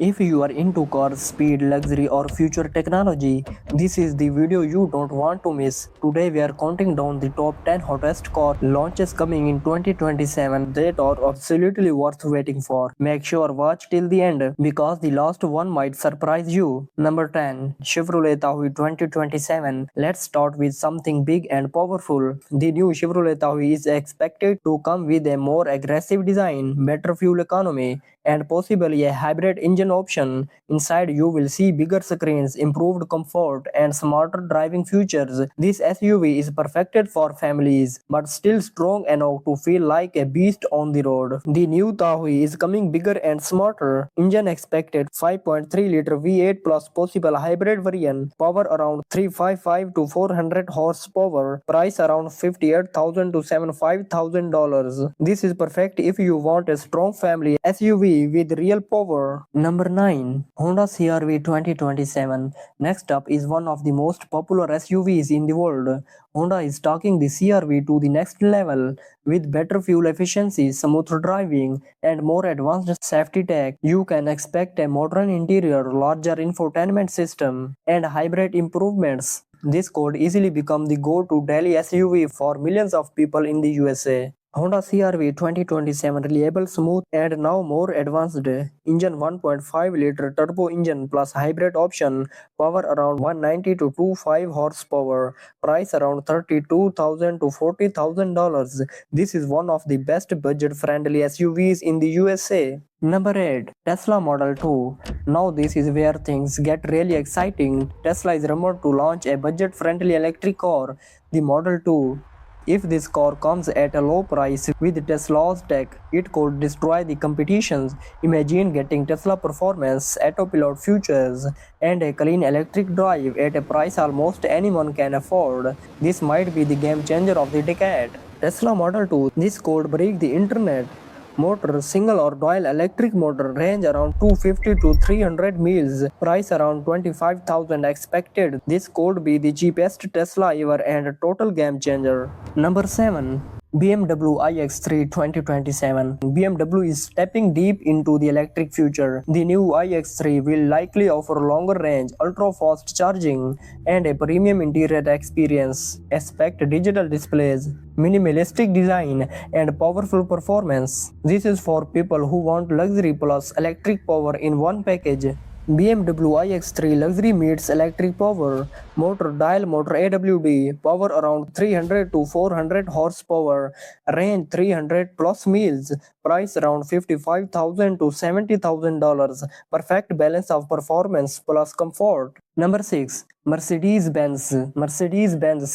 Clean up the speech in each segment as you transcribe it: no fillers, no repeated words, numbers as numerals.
If you are into cars, speed, luxury, or future technology, this is the video you don't want to miss. Today we are counting down the top 10 hottest car launches coming in 2027 that are absolutely worth waiting for. Make sure watch till the end because the last one might surprise you. Number 10, Chevrolet Tahoe 2027. Let's start with something big and powerful. The new Chevrolet Tahoe is expected to come with a more aggressive design, better fuel economy, and possibly a hybrid engine option. Inside, you will see bigger screens, improved comfort, and smarter driving features. This SUV is perfected for families, but still strong enough to feel like a beast on the road. The new Tahoe is coming bigger and smarter. Engine expected 5.3-liter V8 plus possible hybrid variant. Power around 355 to 400 horsepower. Price around $58,000 to $75,000. This is perfect if you want a strong family SUV with real power. Number 9. Honda CR-V 2027. Next up is one of the most popular SUVs in the world. Honda is taking the CR-V to the next level with better fuel efficiency, smoother driving, and more advanced safety tech. You can expect a modern interior, larger infotainment system, and hybrid improvements. This could easily become the go-to daily SUV for millions of people in the USA. Honda CR-V 2027 reliable, smooth, and now more advanced. Engine 1.5-liter turbo engine plus hybrid option. Power around 190 to 25 horsepower. Price around $32,000 to $40,000. This is one of the best budget-friendly SUVs in the USA. Number 8. Tesla Model 2. Now this is where things get really exciting. Tesla is rumored to launch a budget-friendly electric car, the Model 2. If this car comes at a low price with Tesla's tech, it could destroy the competitions. Imagine getting Tesla performance, autopilot features, and a clean electric drive at a price almost anyone can afford. This might be the game changer of the decade. Tesla Model 2. This could break the internet. Motor single or dual electric motor, range around 250 to 300 miles, price around 25,000 expected. This could be the cheapest Tesla ever and a total game changer. Number 7. BMW iX3 2027. BMW is stepping deep into the electric future. The new iX3 will likely offer longer range, ultra-fast charging, and a premium interior experience. Expect digital displays, minimalistic design, and powerful performance. This is for people who want luxury plus electric power in one package. BMW iX3 Luxury meets electric power. Motor dial motor AWD. Power around 300 to 400 horsepower. Range 300 plus miles. Price around $55,000 to $70,000. Perfect balance of performance plus comfort. Number 6. Mercedes-Benz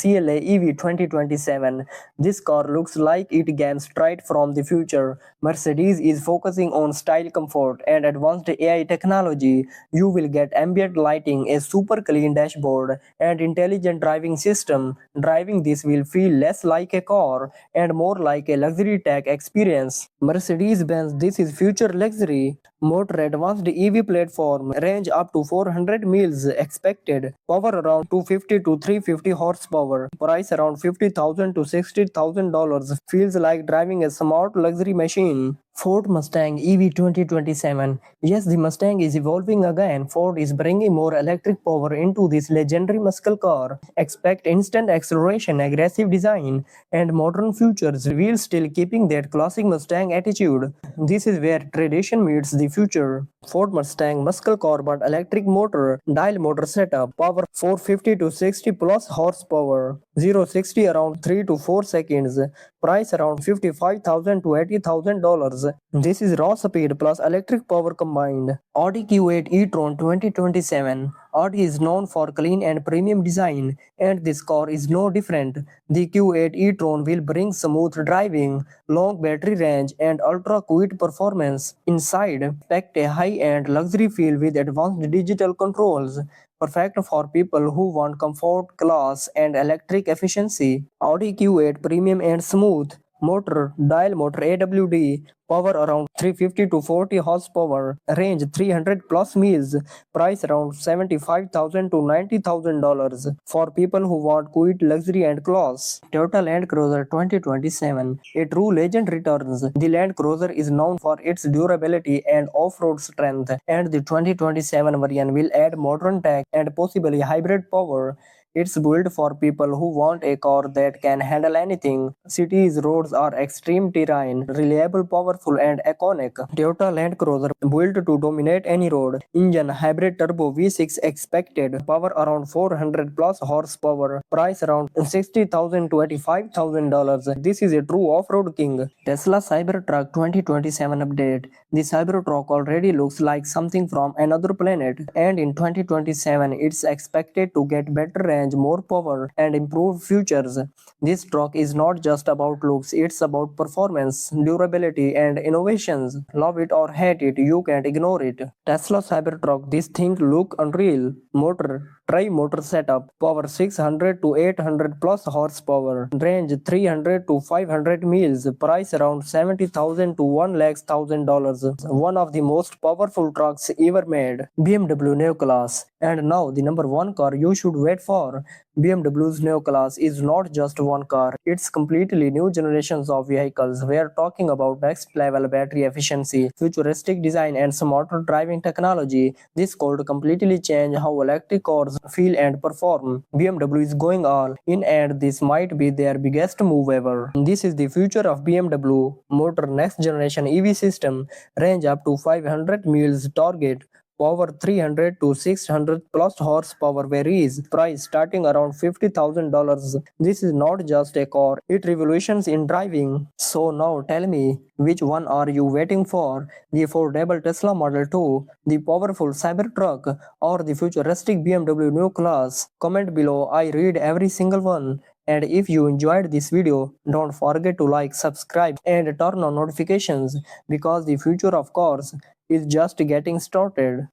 CLA EV 2027. This car looks like it came straight from the future. Mercedes is focusing on style, comfort, and advanced AI technology. You will get ambient lighting, a super clean dashboard, and intelligent driving system. Driving this will feel less like a car and more like a luxury tech experience. Mercedes-Benz, this is future luxury. Motor advanced EV platform, range up to 400 miles expected. Power around 250 to 350 horsepower. Price around $50,000 to $60,000. Feels like driving a smart luxury machine. Ford Mustang EV 2027. Yes, the Mustang is evolving again. Ford is bringing more electric power into this legendary muscle car. Expect instant acceleration, aggressive design, and modern features while still keeping that classic Mustang attitude. This is where tradition meets the future. Ford Mustang muscle car but electric motor, dial motor setup, power 450 to 60 plus horsepower, 0-60 around 3 to 4 seconds, price around $55,000 to $80,000. This is raw speed plus electric power combined. Audi Q8 e-tron 2027. Audi is known for clean and premium design, and this car is no different. The Q8 e-tron will bring smooth driving, long battery range, and ultra-quiet performance. Inside, expect a high-end luxury feel with advanced digital controls. Perfect for people who want comfort, class, and electric efficiency. Audi Q8 premium and smooth. Motor, dial motor AWD, power around 350 to 40 horsepower, range 300 plus miles, price around $75,000 to $90,000 for people who want quiet luxury and class. Toyota Land Cruiser 2027, a true legend returns. The Land Cruiser is known for its durability and off-road strength, and the 2027 version will add modern tech and possibly hybrid power. It's built for people who want a car that can handle anything. Cities roads are extreme terrain, reliable, powerful, and iconic. Toyota Land Cruiser built to dominate any road. Engine hybrid turbo V6 expected. Power around 400 plus horsepower. Price around $60,000 to $85,000. This is a true off-road king. Tesla Cybertruck 2027 update. The Cybertruck already looks like something from another planet, and in 2027 it's expected to get better range, more power, and improved features. This truck is not just about looks, it's about performance, durability, and innovations. Love it or hate it, you can't ignore it. Tesla Cybertruck, this thing look unreal. Motor, tri-motor setup, power 600 to 800 plus horsepower, range 300 to 500 miles, price around $70,000 to $1,00,000. One of the most powerful trucks ever made. BMW Neo Class. And now the number one car you should wait for. BMW's Neo Class is not just one car, it's completely new generations of vehicles. We are talking about next level battery efficiency, futuristic design, and smarter driving technology. This could completely change how electric cars feel and perform. BMW is going all in, and this might be their biggest move ever. This is the future of BMW motor next generation EV system, range up to 500 miles, target power 300 to 600 plus horsepower, varies. Price starting around $50,000. This is not just a car, it revolutions in driving. So now tell me, which one are you waiting for? The affordable Tesla Model 2, the powerful Cybertruck, or the futuristic BMW New Class? Comment below, I read every single one. And if you enjoyed this video, don't forget to like, subscribe, and turn on notifications, because the future of cars is just getting started.